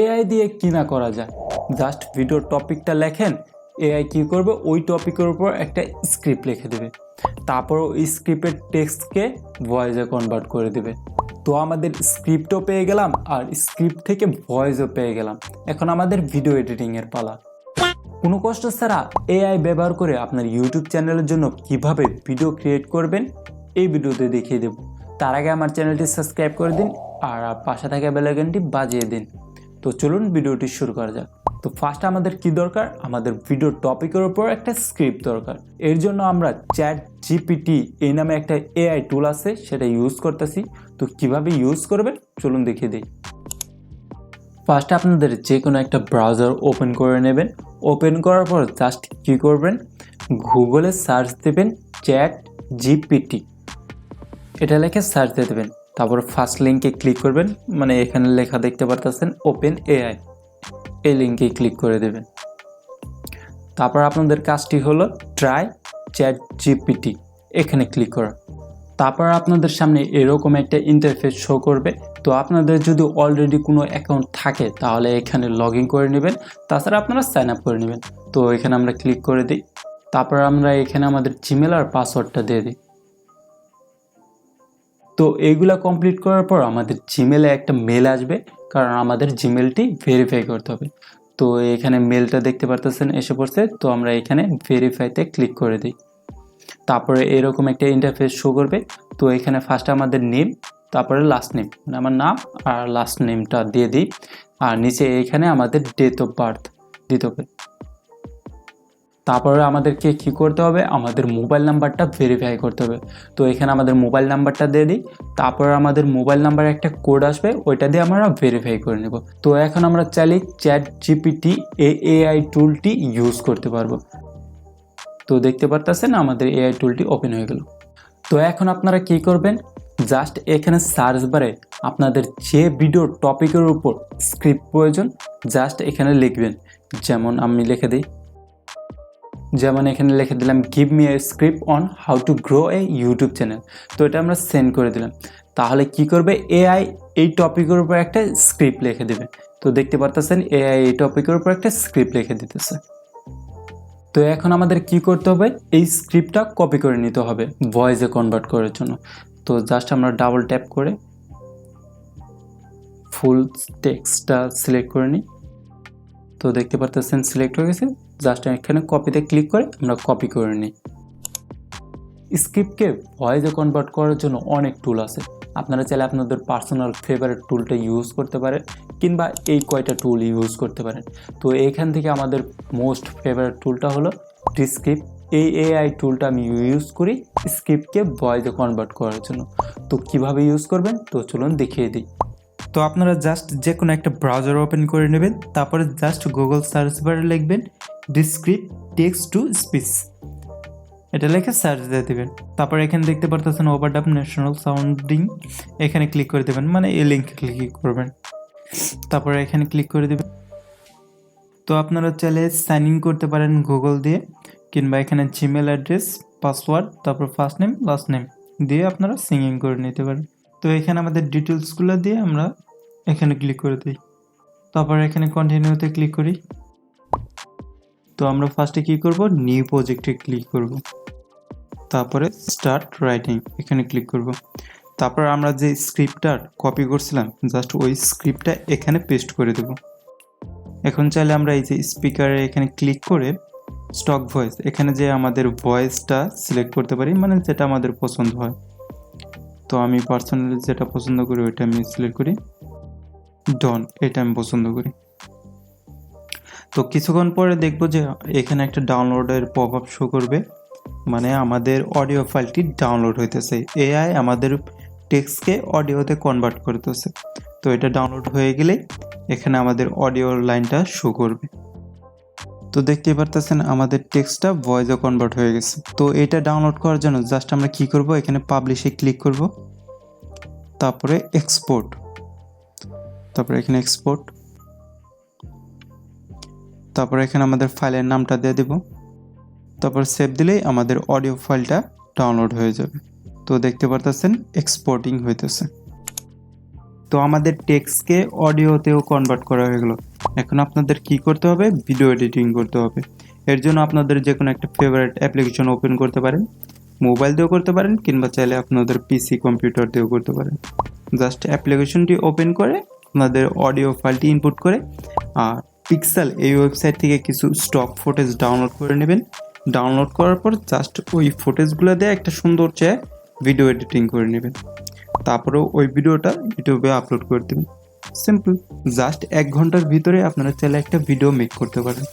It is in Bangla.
এআই দিয়ে কি না করা যায়, জাস্ট ভিডিওর টপিকটা লেখেন, এআই কি করবে ওই টপিকের উপর একটা স্ক্রিপ্ট লিখে দেবে, তারপর ওই স্ক্রিপ্টের টেক্সটকে ভয়েসে কনভার্ট করে দেবে। তো আমাদের স্ক্রিপ্টও পেয়ে গেলাম আর স্ক্রিপ্ট থেকে ভয়েসও পেয়ে গেলাম। এখন আমাদের ভিডিও এডিটিংয়ের পালা। কোনো কষ্ট ছাড়া এআই ব্যবহার করে আপনার ইউটিউব চ্যানেলের জন্য কিভাবে ভিডিও ক্রিয়েট করবেন এই ভিডিওতে দেখিয়ে দেব। তার আগে আমার চ্যানেলটি সাবস্ক্রাইব করে দিন আর পাশে থাকা বেল আইকনটি বাজিয়ে দিন। তো চলুন ভিডিওটি শুরু করা যাক। তো ফার্স্ট আমাদের কি দরকার, আমাদের ভিডিও টপিকের উপর একটা স্ক্রিপ্ট দরকার। এর জন্য আমরা ChatGPT এই নামে একটা এআই টুল আছে সেটা ইউজ করতেছি। তো কিভাবে ইউজ করবেন চলুন দেখিয়ে দিই। ফার্স্ট আপনাদের যে কোনো একটা ব্রাউজার ওপেন করে নেবেন। ওপেন করার পর জাস্ট কী করবেন, গুগলে সার্চ দেবেন ChatGPT, এটা লিখে সার্চ দিয়ে দেবেন। তারপর ফার্স্ট লিঙ্কে ক্লিক করবেন, মানে এখানে লেখা দেখতে পারতেছেন ওপেন এআই, এই লিঙ্কে ক্লিক করে দেবেন। তারপর আপনাদের কাজটি হলো ট্রাই ChatGPT, এখানে ক্লিক করা। তারপর আপনাদের সামনে এরকম একটা ইন্টারফেস শো করবে। তো আপনাদের যদি অলরেডি কোনো অ্যাকাউন্ট থাকে তাহলে এখানে লগ ইন করে নেবেন, তাছাড়া আপনারা সাইন আপ করে নেবেন। তো এখানে আমরা ক্লিক করে দিই। তারপর আমরা এখানে আমাদের জিমেল আর পাসওয়ার্ডটা দিয়ে দিই। তো এইগুলা কমপ্লিট করার পর আমাদের জিমেলে একটা মেল আসবে, কারণ আমাদের জিমেলটি ভেরিফাই করতে হবে। তো এখানে মেলটা দেখতে পারতেছেন এসে পড়ছে। তো আমরা এখানে ভেরিফাইতে ক্লিক করে দিই। তারপরে এরকম একটা ইন্টারফেস শো করবে। তো এখানে ফার্স্ট আমাদের নেম, তারপরে লাস্ট নেম, মানে আমার নাম আর লাস্ট নেমটা দিয়ে দিই। আর নিচে এখানে আমাদের ডেট অফ বার্থ দিতে হবে। তারপরে আমাদেরকে কী করতে হবে, আমাদের মোবাইল নাম্বারটা ভেরিফাই করতে হবে। তো এখানে আমাদের মোবাইল নাম্বারটা দিয়ে দিই। তারপর আমাদের মোবাইল নাম্বারে একটা কোড আসবে, ওইটা দিয়ে আমরা ভেরিফাই করে নেব। তো এখন আমরা চাইলে ChatGPT এআই টুলটি ইউজ করতে পারবো। তো দেখতে পারতেছেন আমাদের এআই টুলটি ওপেন হয়ে গেল। তো এখন আপনারা কি করবেন, জাস্ট এখানে সার্চ বারে আপনাদের যে ভিডিও টপিকের উপর স্ক্রিপ্ট প্রয়োজন জাস্ট এখানে লিখবেন। যেমন আমি লিখে দিই, যেমন এখানে লিখে দিলাম give me a script on how to grow A YouTube channel. তো এটা আমরা সেন্ড করে দিলাম। তাহলে কি করবে, এআই এই টপিকের উপর একটা স্ক্রিপ্ট লিখে দেবে। তো দেখতে পারতেছেন এআই এই টপিকের উপর একটা স্ক্রিপ্ট লিখে দিতেছে। তো এখন আমাদের কি করতে হবে, এই স্ক্রিপ্টটা কপি করে নিতে হবে ভয়েসে কনভার্ট করার জন্য। তো জাস্ট আমরা ডাবল ট্যাপ করে ফুল টেক্সটটা সিলেক্ট করে নিই। তো দেখতে পারতেছেন সিলেক্ট হয়ে গেছে। জাস্ট এখানে কপিতে ক্লিক করে আমরা কপি করে নিই। স্ক্রিপ্টকে ভয়েসে কনভার্ট করার জন্য অনেক টুল আছে। আপনারা চাইলে আপনাদের পার্সোনাল ফেভারিট টুলটা ইউজ করতে পারেন, কিংবা এই কয়টা টুল ইউজ করতে পারেন। তো এইখান থেকে আমাদের মোস্ট ফেভারিট টুলটা হলো ডিসক্রিপ্ট। এই এআই টুলটা আমি ইউজ করি স্ক্রিপ্টকে ভয়েসে কনভার্ট করার জন্য। তো কিভাবে ইউজ করবেন তো চলুন দেখিয়ে দিই। তো আপনারা জাস্ট যে কোনো একটা ব্রাউজার ওপেন করে নেবেন। তারপরে জাস্ট গুগল সার্চ বারে লিখবেন ডিসক্রিপ্ট টেক্সট টু স্পিচ, এটা লিখে সার্চ দিয়ে দেবেন। তারপর এখানে দেখতে পারতেছেন ওভারডাব ন্যাশনাল সাউন্ডিং, এখানে ক্লিক করে দেবেন, মানে এই লিঙ্কে ক্লিক করবেন। তারপরে এখানে ক্লিক করে দেবেন। তো আপনারা চাইলে সাইন ইন করতে পারেন গুগল দিয়ে, কিংবা এখানে জিমেল অ্যাড্রেস, পাসওয়ার্ড, তারপর ফার্স্ট নেম লাস্ট নেম দিয়ে আপনারা সিঙ্গিং করে নিতে পারেন। তো এখানে আমাদের ডিটেলসগুলো দিয়ে আমরা এখানে ক্লিক করে দিই। তারপর এখানে কন্টিনিউতে ক্লিক করি। তো আমরা ফার্স্টে কী করব, নিউ প্রজেক্টে ক্লিক করব। তারপরে স্টার্ট রাইটিং, এখানে ক্লিক করব। তারপর আমরা যে স্ক্রিপ্টটা কপি করছিলাম জাস্ট ওই স্ক্রিপ্টটা এখানে পেস্ট করে দেব। এখন চাইলে আমরা এই যে স্পিকারে এখানে ক্লিক করে স্টক ভয়েস, এখানে যে আমাদের ভয়েসটা সিলেক্ট করতে পারি, মানে যেটা আমাদের পছন্দ হয়। তো আমি পার্সোনালি যেটা পছন্দ করি ওইটা আমি সিলেক্ট করি, ডন, এটা আমি পছন্দ করি। তো কিছুক্ষণ পরে দেখবো যে এখানে একটা ডাউনলোডের পপআপ শো করবে, মানে আমাদের অডিও ফাইলটি ডাউনলোড হইতেছে। এআই আমাদের টেক্সটকে অডিওতে কনভার্ট করতেছে। তো এটা ডাউনলোড হয়ে গেলে এখানে আমাদের অডিও লাইনটা শো করবে। তো দেখতেই পারতেছেন আমাদের টেক্সটটা ভয়েসে কনভার্ট হয়ে গেছে। তো এটা ডাউনলোড করার জন্য জাস্ট আমরা কি করব, এখানে পাবলিশে ক্লিক করব। তারপরে এক্সপোর্ট, তারপরে এখানে এক্সপোর্ট, তারপরে এখানে আমাদের ফাইলের নামটা দিয়ে দেব। তারপর সেভ দিলেই আমাদের অডিও ফাইলটা ডাউনলোড হয়ে যাবে। তো দেখতে পারতেছেন এক্সপোর্টিং হইতেছে। তো আমাদের টেক্সটকে অডিওতেও কনভার্ট করা হয়ে গেল। এখন আপনাদের কি করতে হবে? ভিডিও এডিটিং করতে হবে। এর জন্য আপনাদের যে কোনো একটা ফেভারিট অ্যাপ্লিকেশন ওপেন করতে পারেন, মোবাইল দিয়েও করতে পারেন কিংবা চাইলে আপনাদের পিসি কম্পিউটার দিয়েও করতে পারেন। জাস্ট অ্যাপ্লিকেশনটি ওপেন করে আপনাদের অডিও ফাইলটি ইনপুট করে আর পিক্সেল এই ওয়েবসাইট থেকে কিছু স্টক ফুটেজ ডাউনলোড করে নেবেন। ডাউনলোড করার পর জাস্ট ওই ফুটেজগুলো দিয়ে একটা সুন্দর চেয়ে ভিডিও এডিটিং করে নেবেন। তারপরেও ওই ভিডিওটা ইউটিউবে আপলোড করে দেবেন। সিম্পল। জাস্ট 1 ঘন্টার ভিতরে আপনারা চাইলে একটা ভিডিও মেক করতে পারেন।